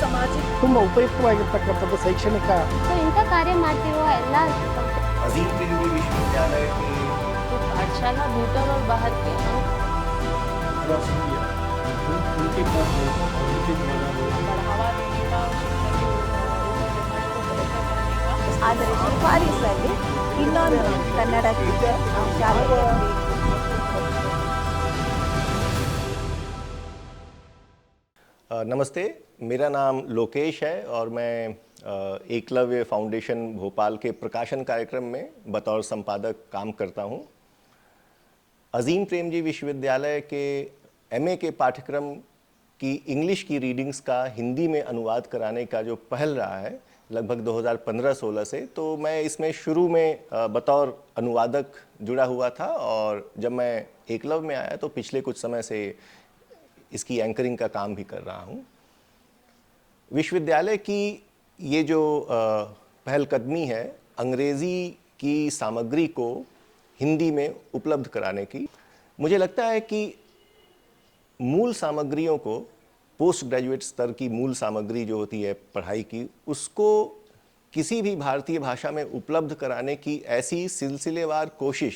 ಸಾಮಾಜಿಕ ತುಂಬ ಉಪಯುಕ್ತವಾಗಿರ್ತಕ್ಕಂಥದ್ದು ಶೈಕ್ಷಣಿಕ ಸೊ ಇಂಥ ಕಾರ್ಯ ಮಾಡ್ತಿರುವ ಎಲ್ಲ अजीम प्रेमजी विश्वविद्यालय के पाठशाला भीतर और बाहर के उनके पास बढ़ावा देने का और शिक्षा के को बेहतर करने का ಆದರೆ ಶಿಫಾರಸಲ್ಲಿ ಇನ್ನೊಂದು ಕನ್ನಡಕ್ಕೆ ಶಾಲೆಗೆ नमस्ते, मेरा नाम लोकेश है और मैं एकलव्य फाउंडेशन भोपाल के प्रकाशन कार्यक्रम में बतौर संपादक काम करता हूं। अजीम प्रेमजी विश्वविद्यालय के एमए के पाठ्यक्रम की इंग्लिश की रीडिंग्स का हिंदी में अनुवाद कराने का जो पहल रहा है लगभग 2015-16 से, तो मैं इसमें शुरू में बतौर अनुवादक जुड़ा हुआ था और जब मैं एकलव्य में आया तो पिछले कुछ समय से इसकी एंकरिंग का काम भी कर रहा हूँ। विश्वविद्यालय की ये जो पहलकदमी है अंग्रेज़ी की सामग्री को हिंदी में उपलब्ध कराने की, मुझे लगता है कि मूल सामग्रियों को, पोस्ट ग्रेजुएट स्तर की मूल सामग्री जो होती है पढ़ाई की, उसको किसी भी भारतीय भाषा में उपलब्ध कराने की ऐसी सिलसिलेवार कोशिश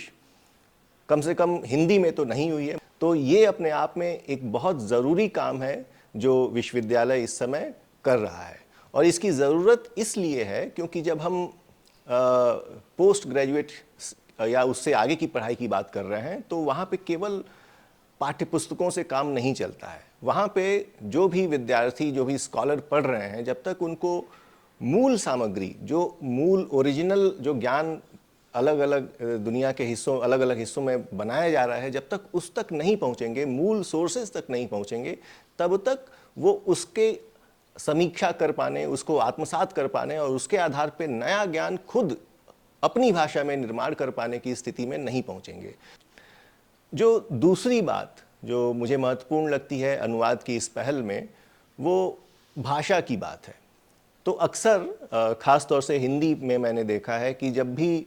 कम से कम हिंदी में तो नहीं हुई है। तो ये अपने आप में एक बहुत ज़रूरी काम है जो विश्वविद्यालय इस समय कर रहा है, और इसकी ज़रूरत इसलिए है क्योंकि जब हम पोस्ट ग्रेजुएट या उससे आगे की पढ़ाई की बात कर रहे हैं तो वहाँ पे केवल पाठ्यपुस्तकों से काम नहीं चलता है। वहाँ पे जो भी विद्यार्थी, जो भी स्कॉलर पढ़ रहे हैं, जब तक उनको मूल सामग्री, जो मूल ओरिजिनल जो ज्ञान अलग अलग दुनिया के हिस्सों, अलग अलग हिस्सों में बनाया जा रहा है, जब तक उस तक नहीं पहुँचेंगे, मूल सोर्सेज तक नहीं पहुँचेंगे, तब तक वो उसके समीक्षा कर पाने, उसको आत्मसात कर पाने और उसके आधार पे नया ज्ञान खुद अपनी भाषा में निर्माण कर पाने की स्थिति में नहीं पहुँचेंगे। जो दूसरी बात जो मुझे महत्वपूर्ण लगती है अनुवाद की इस पहल में, वो भाषा की बात है। तो अक्सर ख़ास तौर से हिंदी में मैंने देखा है कि जब भी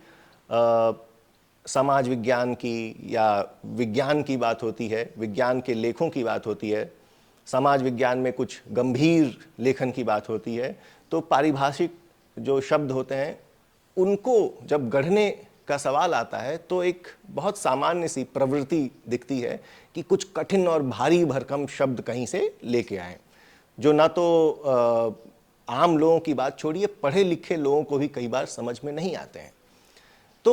समाज विज्ञान की या विज्ञान की बात होती है, विज्ञान के लेखों की बात होती है, समाज विज्ञान में कुछ गंभीर लेखन की बात होती है, तो पारिभाषिक जो शब्द होते हैं उनको जब गढ़ने का सवाल आता है तो एक बहुत सामान्य सी प्रवृत्ति दिखती है कि कुछ कठिन और भारी भरकम शब्द कहीं से लेके आएँ, जो ना तो आम लोगों की बात छोड़िए, पढ़े लिखे लोगों को भी कई बार समझ में नहीं आते हैं। तो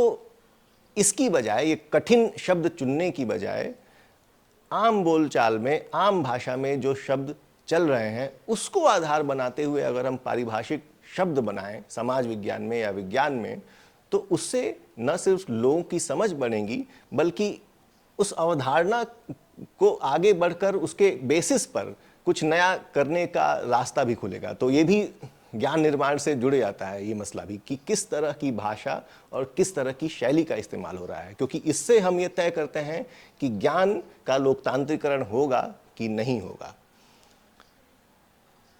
इसकी बजाय, ये कठिन शब्द चुनने की बजाय, आम बोलचाल में, आम भाषा में जो शब्द चल रहे हैं उसको आधार बनाते हुए अगर हम पारिभाषिक शब्द बनाएं समाज विज्ञान में या विज्ञान में, तो उससे न सिर्फ लोगों की समझ बनेगी बल्कि उस अवधारणा को आगे बढ़कर उसके बेसिस पर कुछ नया करने का रास्ता भी खुलेगा। तो ये भी ज्ञान निर्माण से जुड़ जाता है ये मसला भी, कि किस तरह की भाषा और किस तरह की शैली का इस्तेमाल हो रहा है, क्योंकि इससे हम ये तय करते हैं कि ज्ञान का लोकतांत्रिकरण होगा कि नहीं होगा।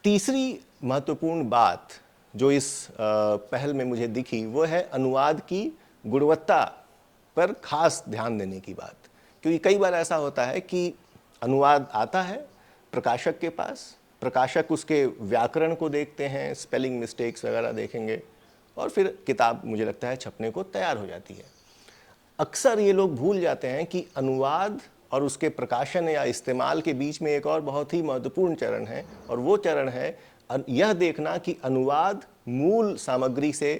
तीसरी महत्वपूर्ण बात जो इस पहल में मुझे दिखी वो है अनुवाद की गुणवत्ता पर खास ध्यान देने की बात, क्योंकि कई बार ऐसा होता है कि अनुवाद आता है प्रकाशक के पास, प्रकाशक उसके व्याकरण को देखते हैं, स्पेलिंग मिस्टेक्स वगैरह देखेंगे और फिर किताब मुझे लगता है छपने को तैयार हो जाती है। अक्सर ये लोग भूल जाते हैं कि अनुवाद और उसके प्रकाशन या इस्तेमाल के बीच में एक और बहुत ही महत्वपूर्ण चरण है, और वो चरण है यह देखना कि अनुवाद मूल सामग्री से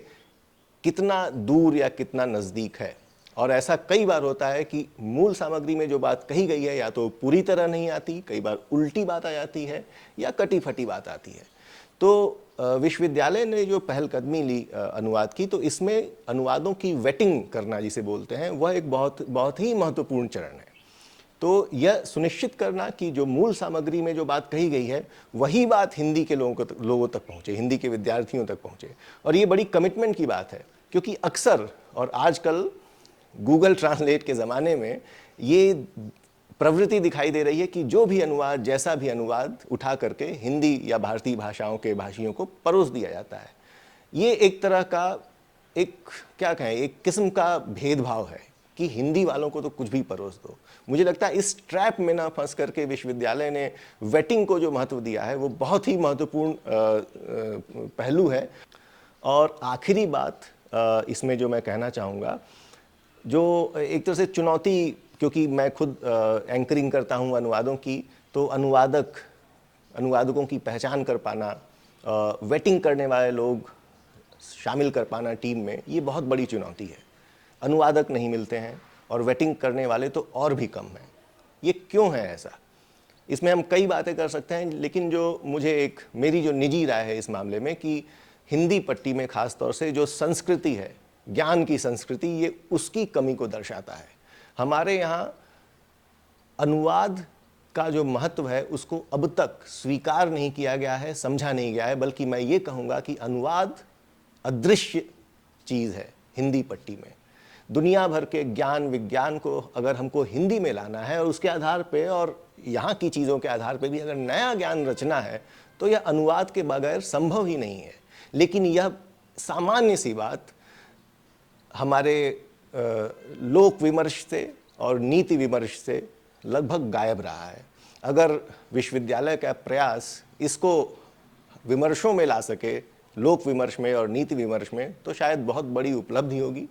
कितना दूर या कितना नज़दीक है। और ऐसा कई बार होता है कि मूल सामग्री में जो बात कही गई है या तो पूरी तरह नहीं आती, कई बार उल्टी बात आ जाती है या कटी फटी बात आती है। तो विश्वविद्यालय ने जो पहलकदमी ली अनुवाद की, तो इसमें अनुवादों की वेटिंग करना जिसे बोलते हैं, वह एक बहुत ही महत्वपूर्ण चरण है। तो यह सुनिश्चित करना कि जो मूल सामग्री में जो बात कही गई है वही बात हिंदी के लोगों तक पहुँचे, हिंदी के विद्यार्थियों तक पहुँचे। और ये बड़ी कमिटमेंट की बात है, क्योंकि अक्सर और आजकल गूगल ट्रांसलेट के ज़माने में ये प्रवृत्ति दिखाई दे रही है कि जो भी अनुवाद, जैसा भी अनुवाद उठा करके हिंदी या भारतीय भाषाओं के भाषियों को परोस दिया जाता है। ये एक तरह का, एक क्या कहें, एक किस्म का भेदभाव है कि हिंदी वालों को तो कुछ भी परोस दो। मुझे लगता है इस ट्रैप में ना फंस करके विश्वविद्यालय ने वेटिंग को जो महत्व दिया है वो बहुत ही महत्वपूर्ण पहलू है। और आखिरी बात इसमें जो मैं कहना चाहूँगा, जो एक तरह से चुनौती, क्योंकि मैं खुद एंकरिंग करता हूँ अनुवादों की, तो अनुवादकों की पहचान कर पाना, वेटिंग करने वाले लोग शामिल कर पाना टीम में, ये बहुत बड़ी चुनौती है। अनुवादक नहीं मिलते हैं और वेटिंग करने वाले तो और भी कम हैं। ये क्यों है ऐसा? इसमें हम कई बातें कर सकते हैं, लेकिन जो मेरी जो निजी राय है इस मामले में, कि हिंदी पट्टी में खास तौर से जो संस्कृति है, ज्ञान की संस्कृति, ये उसकी कमी को दर्शाता है। हमारे यहाँ अनुवाद का जो महत्व है उसको अब तक स्वीकार नहीं किया गया है, समझा नहीं गया है, बल्कि मैं ये कहूँगा कि अनुवाद अदृश्य चीज़ है हिंदी पट्टी में। दुनिया भर के ज्ञान विज्ञान को अगर हमको हिंदी में लाना है और उसके आधार पे और यहाँ की चीज़ों के आधार पे भी अगर नया ज्ञान रचना है, तो यह अनुवाद के बगैर संभव ही नहीं है। लेकिन यह सामान्य सी बात हमारे लोक विमर्श से और नीति विमर्श से लगभग गायब रहा है। अगर विश्वविद्यालय का प्रयास इसको विमर्शों में ला सके, लोक विमर्श में और नीति विमर्श में, तो शायद बहुत बड़ी उपलब्धि होगी।